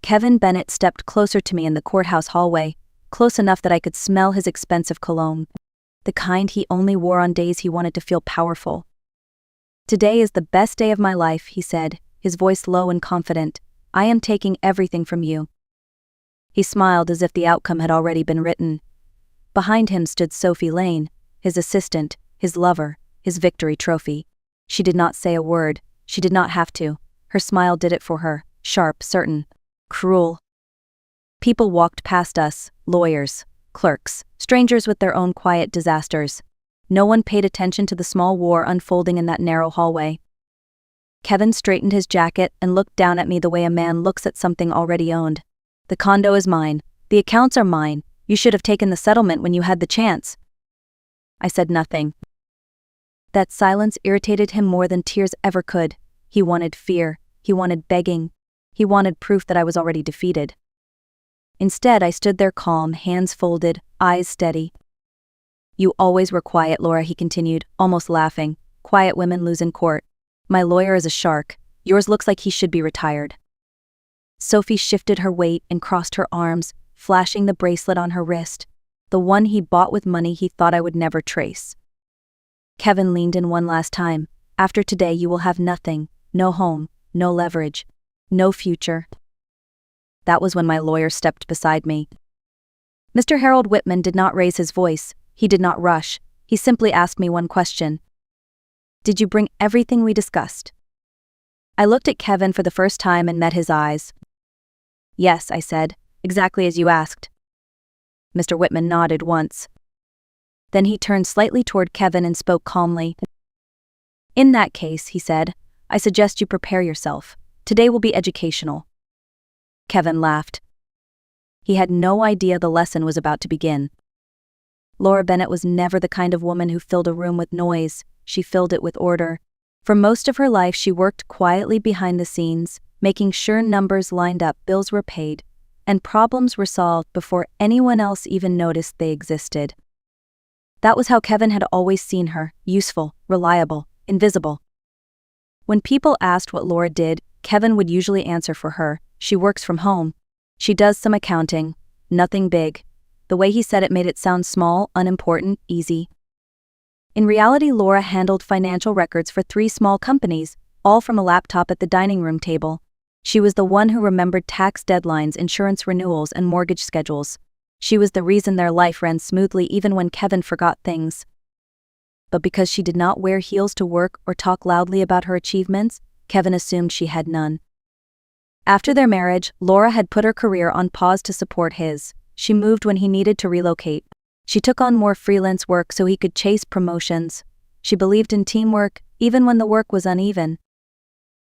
Kevin Bennett stepped closer to me in the courthouse hallway, close enough that I could smell his expensive cologne, the kind he only wore on days he wanted to feel powerful. "Today is the best day of my life," he said, his voice low and confident. "I am taking everything from you." He smiled as if the outcome had already been written. Behind him stood Sophie Lane, his assistant, his lover, his victory trophy. She did not say a word. She did not have to. Her smile did it for her, sharp, certain, cruel. People walked past us, lawyers, clerks, strangers with their own quiet disasters. No one paid attention to the small war unfolding in that narrow hallway. Kevin straightened his jacket and looked down at me the way a man looks at something already owned. "The condo is mine. The accounts are mine. You should have taken the settlement when you had the chance." I said nothing. That silence irritated him more than tears ever could. He wanted fear. He wanted begging. He wanted proof that I was already defeated. Instead, I stood there calm, hands folded, eyes steady. "You always were quiet, Laura," he continued, almost laughing. "Quiet women lose in court. My lawyer is a shark. Yours looks like he should be retired." Sophie shifted her weight and crossed her arms, flashing the bracelet on her wrist, the one he bought with money he thought I would never trace. Kevin leaned in one last time. "After today you will have nothing, no home, no leverage, no future." That was when my lawyer stepped beside me. Mr. Harold Whitman did not raise his voice. He did not rush. He simply asked me one question. "Did you bring everything we discussed?" I looked at Kevin for the first time and met his eyes. "Yes," I said, "exactly as you asked." Mr. Whitman nodded once. Then he turned slightly toward Kevin and spoke calmly. "In that case," he said, "I suggest you prepare yourself. Today will be educational." Kevin laughed. He had no idea the lesson was about to begin. Laura Bennett was never the kind of woman who filled a room with noise. She filled it with order. For most of her life, she worked quietly behind the scenes, making sure numbers lined up, bills were paid, and problems were solved before anyone else even noticed they existed. That was how Kevin had always seen her: useful, reliable, invisible. When people asked what Laura did, Kevin would usually answer for her: "She works from home. She does some accounting. Nothing big." The way he said it made it sound small, unimportant, easy. In reality, Laura handled financial records for 3 small companies, all from a laptop at the dining room table. She was the one who remembered tax deadlines, insurance renewals, and mortgage schedules. She was the reason their life ran smoothly even when Kevin forgot things. But because she did not wear heels to work or talk loudly about her achievements, Kevin assumed she had none. After their marriage, Laura had put her career on pause to support his. She moved when he needed to relocate. She took on more freelance work so he could chase promotions. She believed in teamwork, even when the work was uneven.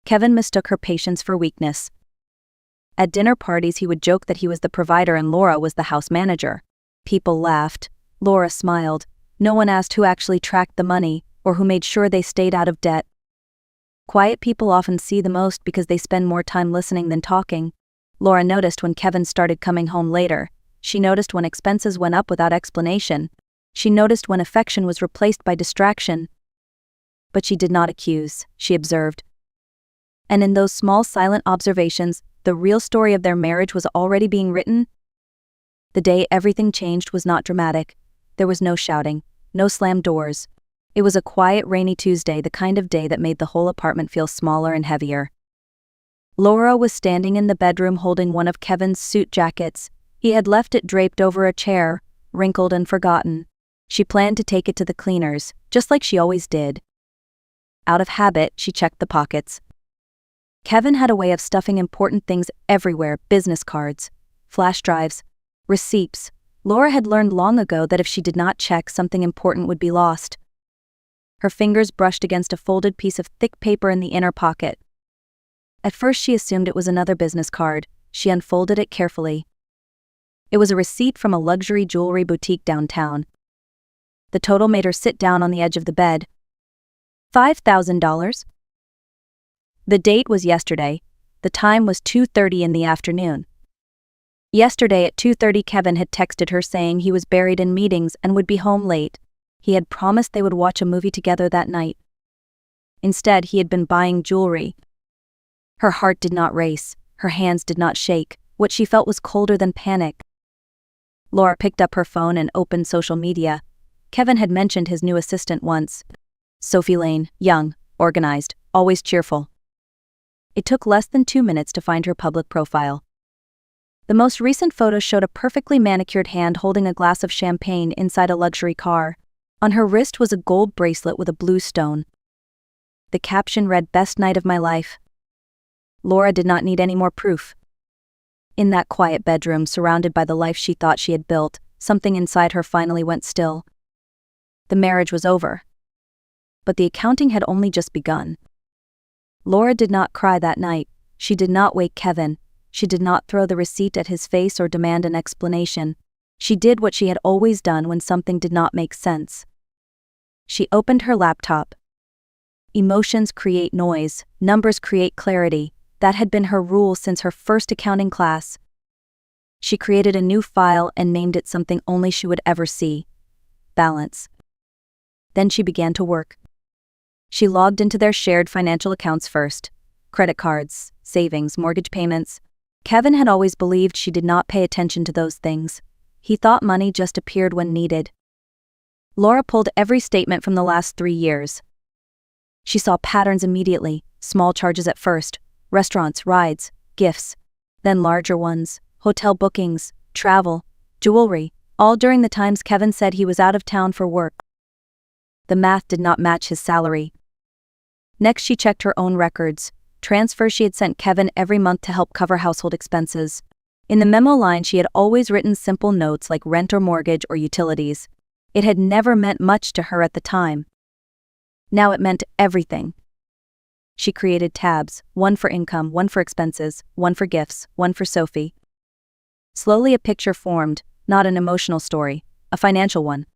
Kevin mistook her patience for weakness. At dinner parties, he would joke that he was the provider and Laura was the house manager. People laughed. Laura smiled. No one asked who actually tracked the money, or who made sure they stayed out of debt. Quiet people often see the most because they spend more time listening than talking. Laura noticed when Kevin started coming home later. She noticed when expenses went up without explanation. She noticed when affection was replaced by distraction. But she did not accuse, she observed. And in those small silent observations, the real story of their marriage was already being written. The day everything changed was not dramatic. There was no shouting, no slammed doors. It was a quiet, rainy Tuesday, the kind of day that made the whole apartment feel smaller and heavier. Laura was standing in the bedroom holding one of Kevin's suit jackets. He had left it draped over a chair, wrinkled and forgotten. She planned to take it to the cleaners, just like she always did. Out of habit, she checked the pockets. Kevin had a way of stuffing important things everywhere: business cards, flash drives, receipts. Laura had learned long ago that if she did not check, something important would be lost. Her fingers brushed against a folded piece of thick paper in the inner pocket. At first she assumed it was another business card. She unfolded it carefully. It was a receipt from a luxury jewelry boutique downtown. The total made her sit down on the edge of the bed. $5,000? The date was yesterday. The time was 2:30 in the afternoon. Yesterday at 2:30, Kevin had texted her saying he was buried in meetings and would be home late. He had promised they would watch a movie together that night. Instead, he had been buying jewelry. Her heart did not race. Her hands did not shake. What she felt was colder than panic. Laura picked up her phone and opened social media. Kevin had mentioned his new assistant once. Sophie Lane, young, organized, always cheerful. It took less than 2 minutes to find her public profile. The most recent photo showed a perfectly manicured hand holding a glass of champagne inside a luxury car. On her wrist was a gold bracelet with a blue stone. The caption read, "Best night of my life." Laura did not need any more proof. In that quiet bedroom, surrounded by the life she thought she had built, something inside her finally went still. The marriage was over. But the accounting had only just begun. Laura did not cry that night. She did not wake Kevin. She did not throw the receipt at his face or demand an explanation. She did what she had always done when something did not make sense. She opened her laptop. Emotions create noise, numbers create clarity. That had been her rule since her first accounting class. She created a new file and named it something only she would ever see: balance. Then she began to work. She logged into their shared financial accounts first: credit cards, savings, mortgage payments. Kevin had always believed she did not pay attention to those things. He thought money just appeared when needed. Laura pulled every statement from the last 3 years. She saw patterns immediately: small charges at first, restaurants, rides, gifts, then larger ones, hotel bookings, travel, jewelry, all during the times Kevin said he was out of town for work. The math did not match his salary. Next, she checked her own records, transfers she had sent Kevin every month to help cover household expenses. In the memo line, she had always written simple notes like rent or mortgage or utilities. It had never meant much to her at the time. Now it meant everything. She created tabs, one for income, one for expenses, one for gifts, one for Sophie. Slowly a picture formed, not an emotional story, a financial one.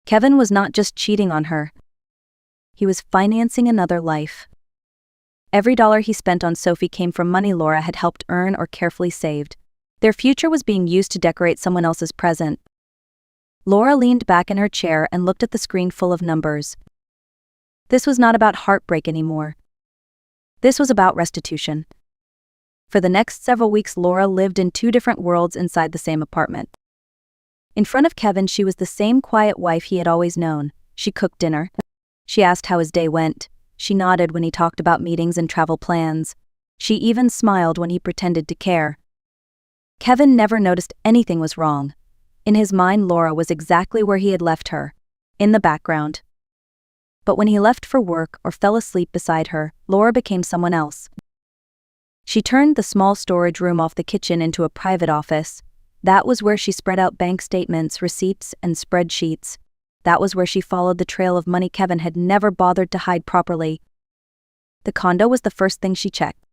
Kevin was not just cheating on her. He was financing another life. Every dollar he spent on Sophie came from money Laura had helped earn or carefully saved. Their future was being used to decorate someone else's present. Laura leaned back in her chair and looked at the screen full of numbers. This was not about heartbreak anymore. This was about restitution. For the next several weeks, Laura lived in 2 different worlds inside the same apartment. In front of Kevin, she was the same quiet wife he had always known. She cooked dinner. She asked how his day went. She nodded when he talked about meetings and travel plans. She even smiled when he pretended to care. Kevin never noticed anything was wrong. In his mind, Laura was exactly where he had left her, in the background. But when he left for work or fell asleep beside her, Laura became someone else. She turned the small storage room off the kitchen into a private office. That was where she spread out bank statements, receipts, and spreadsheets. That was where she followed the trail of money Kevin had never bothered to hide properly. The condo was the first thing she checked.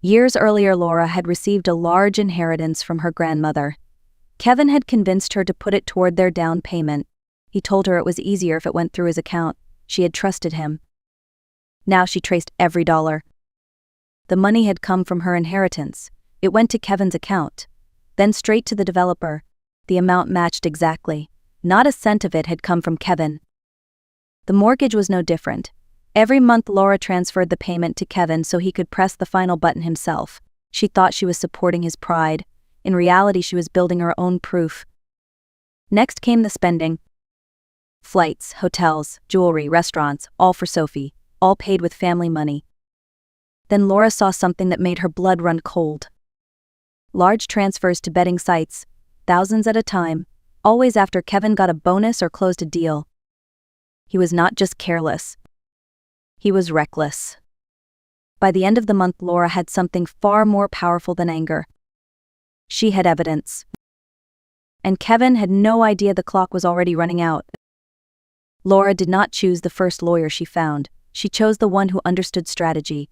Years earlier, Laura had received a large inheritance from her grandmother. Kevin had convinced her to put it toward their down payment. He told her it was easier if it went through his account. She had trusted him. Now she traced every dollar. The money had come from her inheritance. It went to Kevin's account, then straight to the developer. The amount matched exactly. Not a cent of it had come from Kevin. The mortgage was no different. Every month Laura transferred the payment to Kevin so he could press the final button himself. She thought she was supporting his pride. In reality, she was building her own proof. Next came the spending. Flights, hotels, jewelry, restaurants, all for Sophie, all paid with family money. Then Laura saw something that made her blood run cold. Large transfers to betting sites, thousands at a time, always after Kevin got a bonus or closed a deal. He was not just careless. He was reckless. By the end of the month, Laura had something far more powerful than anger. She had evidence. And Kevin had no idea the clock was already running out. Laura did not choose the first lawyer she found. She chose the one who understood strategy.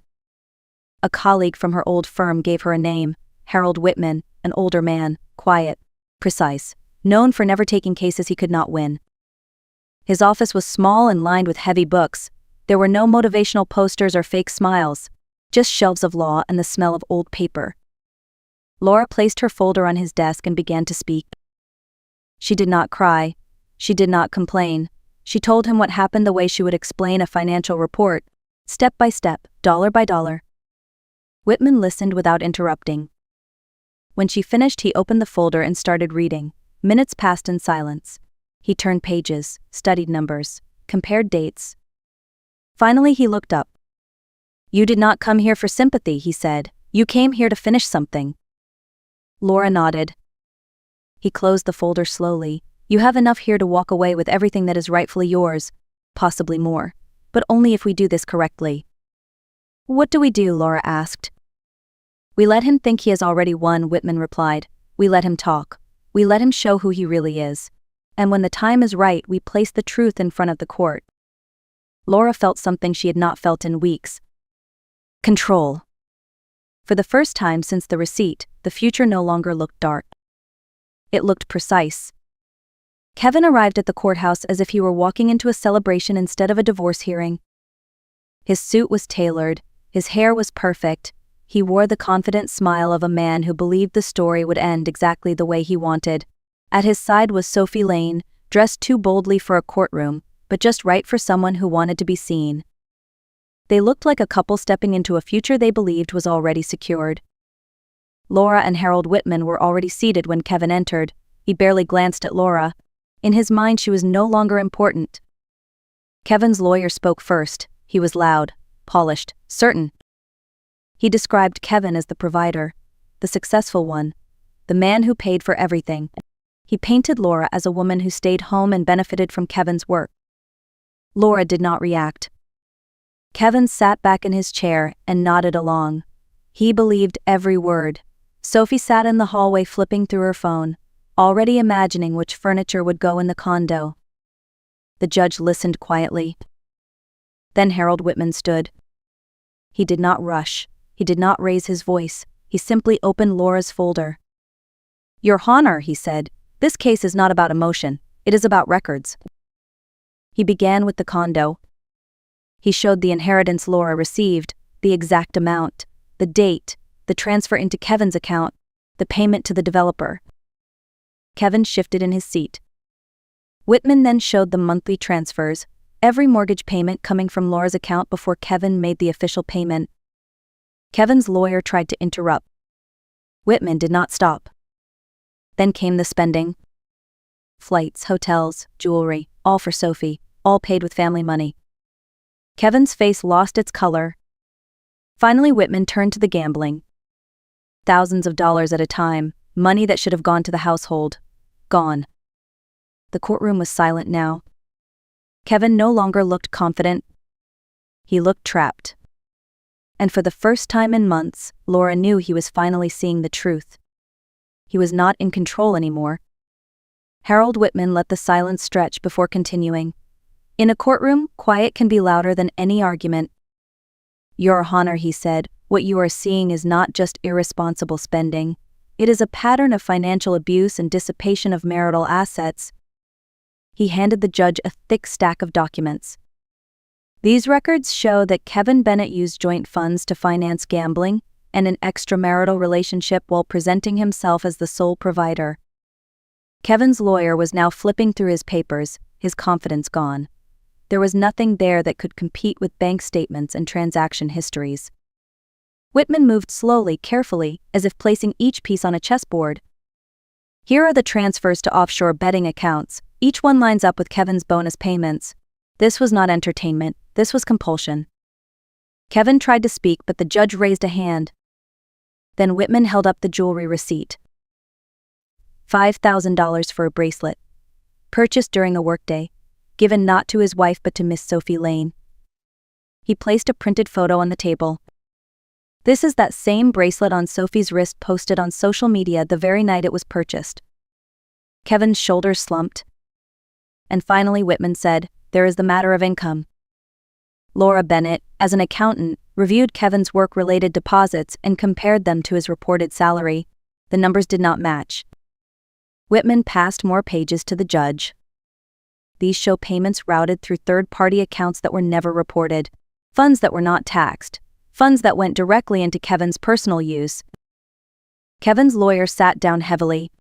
A colleague from her old firm gave her a name: Harold Whitman, an older man, quiet, precise, known for never taking cases he could not win. His office was small and lined with heavy books. There were no motivational posters or fake smiles, just shelves of law and the smell of old paper. Laura placed her folder on his desk and began to speak. She did not cry. She did not complain. She told him what happened the way she would explain a financial report, step by step, dollar by dollar. Whitman listened without interrupting. When she finished, he opened the folder and started reading. Minutes passed in silence. He turned pages, studied numbers, compared dates. Finally, he looked up. "You did not come here for sympathy," he said. "You came here to finish something." Laura nodded. He closed the folder slowly. "You have enough here to walk away with everything that is rightfully yours, possibly more, but only if we do this correctly." "What do we do?" Laura asked. "We let him think he has already won," Whitman replied. "We let him talk. We let him show who he really is. And when the time is right, we place the truth in front of the court." Laura felt something she had not felt in weeks. Control. For the first time since the receipt, the future no longer looked dark. It looked precise. Kevin arrived at the courthouse as if he were walking into a celebration instead of a divorce hearing. His suit was tailored, his hair was perfect. He wore the confident smile of a man who believed the story would end exactly the way he wanted. At his side was Sophie Lane, dressed too boldly for a courtroom, but just right for someone who wanted to be seen. They looked like a couple stepping into a future they believed was already secured. Laura and Harold Whitman were already seated when Kevin entered. He barely glanced at Laura. In his mind, she was no longer important. Kevin's lawyer spoke first. He was loud, polished, certain. He described Kevin as the provider, the successful one, the man who paid for everything. He painted Laura as a woman who stayed home and benefited from Kevin's work. Laura did not react. Kevin sat back in his chair and nodded along. He believed every word. Sophie sat in the hallway flipping through her phone, already imagining which furniture would go in the condo. The judge listened quietly. Then Harold Whitman stood. He did not rush. He did not raise his voice. He simply opened Laura's folder. "Your Honor," he said, "this case is not about emotion. It is about records." He began with the condo. He showed the inheritance Laura received, the exact amount, the date, the transfer into Kevin's account, the payment to the developer. Kevin shifted in his seat. Whitman then showed the monthly transfers, every mortgage payment coming from Laura's account before Kevin made the official payment. Kevin's lawyer tried to interrupt. Whitman did not stop. Then came the spending. Flights, hotels, jewelry, all for Sophie, all paid with family money. Kevin's face lost its color. Finally, Whitman turned to the gambling. Thousands of dollars at a time, money that should have gone to the household. Gone. The courtroom was silent now. Kevin no longer looked confident. He looked trapped. And for the first time in months, Laura knew he was finally seeing the truth. He was not in control anymore. Harold Whitman let the silence stretch before continuing. "In a courtroom, quiet can be louder than any argument." "Your Honor," he said, "what you are seeing is not just irresponsible spending. It is a pattern of financial abuse and dissipation of marital assets." He handed the judge a thick stack of documents. These records show that Kevin Bennett used joint funds to finance gambling and an extramarital relationship while presenting himself as the sole provider. Kevin's lawyer was now flipping through his papers, his confidence gone. There was nothing there that could compete with bank statements and transaction histories. Whitman moved slowly, carefully, as if placing each piece on a chessboard. "Here are the transfers to offshore betting accounts. Each one lines up with Kevin's bonus payments. This was not entertainment, this was compulsion." Kevin tried to speak, but the judge raised a hand. Then Whitman held up the jewelry receipt. $5,000 for a bracelet. Purchased during a workday. Given not to his wife but to Miss Sophie Lane. He placed a printed photo on the table. "This is that same bracelet on Sophie's wrist posted on social media the very night it was purchased." Kevin's shoulders slumped. And finally Whitman said, "There is the matter of income." Laura Bennett, as an accountant, reviewed Kevin's work-related deposits and compared them to his reported salary. The numbers did not match. Whitman passed more pages to the judge. These show payments routed through third-party accounts that were never reported, funds that were not taxed, funds that went directly into Kevin's personal use. Kevin's lawyer sat down heavily.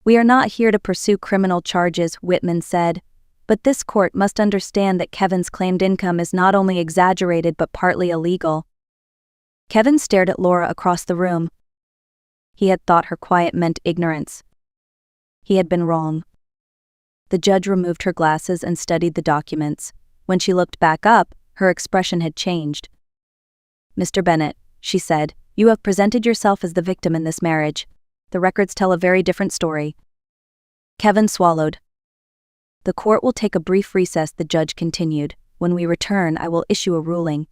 "We are not here to pursue criminal charges," Whitman said, "but this court must understand that Kevin's claimed income is not only exaggerated but partly illegal." Kevin stared at Laura across the room. He had thought her quiet meant ignorance. He had been wrong. The judge removed her glasses and studied the documents. When she looked back up, her expression had changed. "Mr. Bennett," she said, "you have presented yourself as the victim in this marriage. The records tell a very different story." Kevin swallowed. "The court will take a brief recess," the judge continued. "When we return, I will issue a ruling."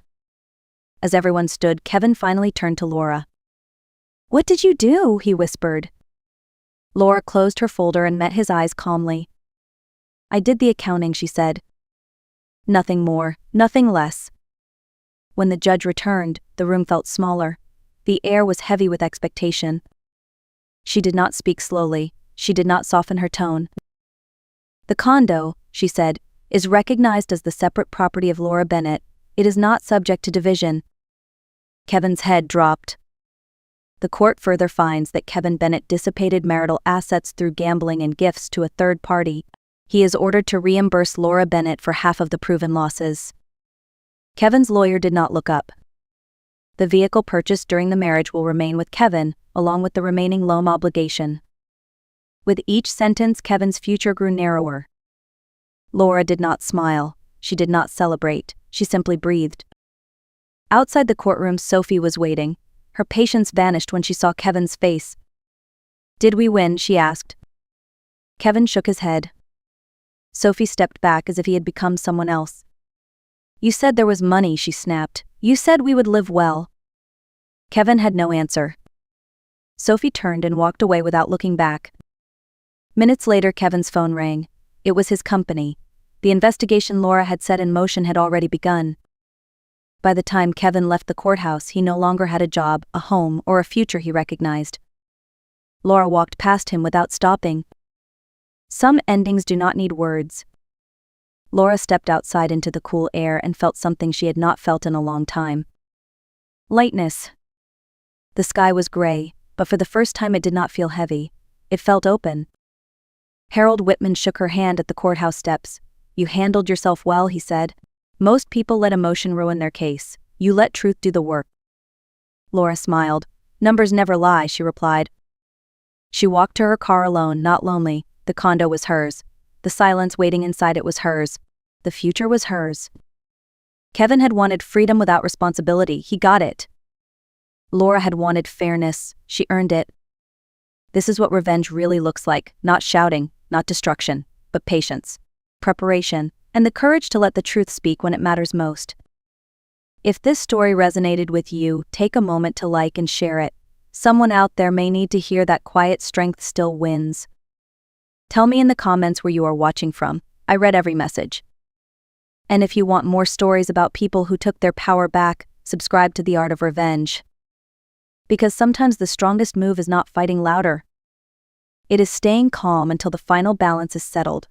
As everyone stood, Kevin finally turned to Laura. "What did you do?" he whispered. Laura closed her folder and met his eyes calmly. "I did the accounting," she said. Nothing more, nothing less. When the judge returned, the room felt smaller. The air was heavy with expectation. She did not speak slowly. She did not soften her tone. "The condo," she said, "is recognized as the separate property of Laura Bennett. It is not subject to division." Kevin's head dropped. The court further finds that Kevin Bennett dissipated marital assets through gambling and gifts to a third party. He is ordered to reimburse Laura Bennett for half of the proven losses. Kevin's lawyer did not look up. The vehicle purchased during the marriage will remain with Kevin, along with the remaining loan obligation. With each sentence, Kevin's future grew narrower. Laura did not smile. She did not celebrate. She simply breathed. Outside the courtroom, Sophie was waiting. Her patience vanished when she saw Kevin's face. "Did we win?" she asked. Kevin shook his head. Sophie stepped back as if he had become someone else. "You said there was money," she snapped. "You said we would live well." Kevin had no answer. Sophie turned and walked away without looking back. Minutes later, Kevin's phone rang. It was his company. The investigation Laura had set in motion had already begun. By the time Kevin left the courthouse, he no longer had a job, a home, or a future he recognized. Laura walked past him without stopping. Some endings do not need words. Laura stepped outside into the cool air and felt something she had not felt in a long time. Lightness. The sky was gray, but for the first time it did not feel heavy. It felt open. Harold Whitman shook her hand at the courthouse steps. "You handled yourself well," he said. "Most people let emotion ruin their case. You let truth do the work." Laura smiled. "Numbers never lie," she replied. She walked to her car alone, not lonely. The condo was hers. The silence waiting inside it was hers. The future was hers. Kevin had wanted freedom without responsibility. He got it. Laura had wanted fairness. She earned it. This is what revenge really looks like. Not shouting, not destruction, but patience, preparation, and the courage to let the truth speak when it matters most. If this story resonated with you, take a moment to like and share it. Someone out there may need to hear that quiet strength still wins. Tell me in the comments where you are watching from. I read every message. And if you want more stories about people who took their power back, subscribe to The Art of Revenge. Because sometimes the strongest move is not fighting louder. It is staying calm until the final balance is settled.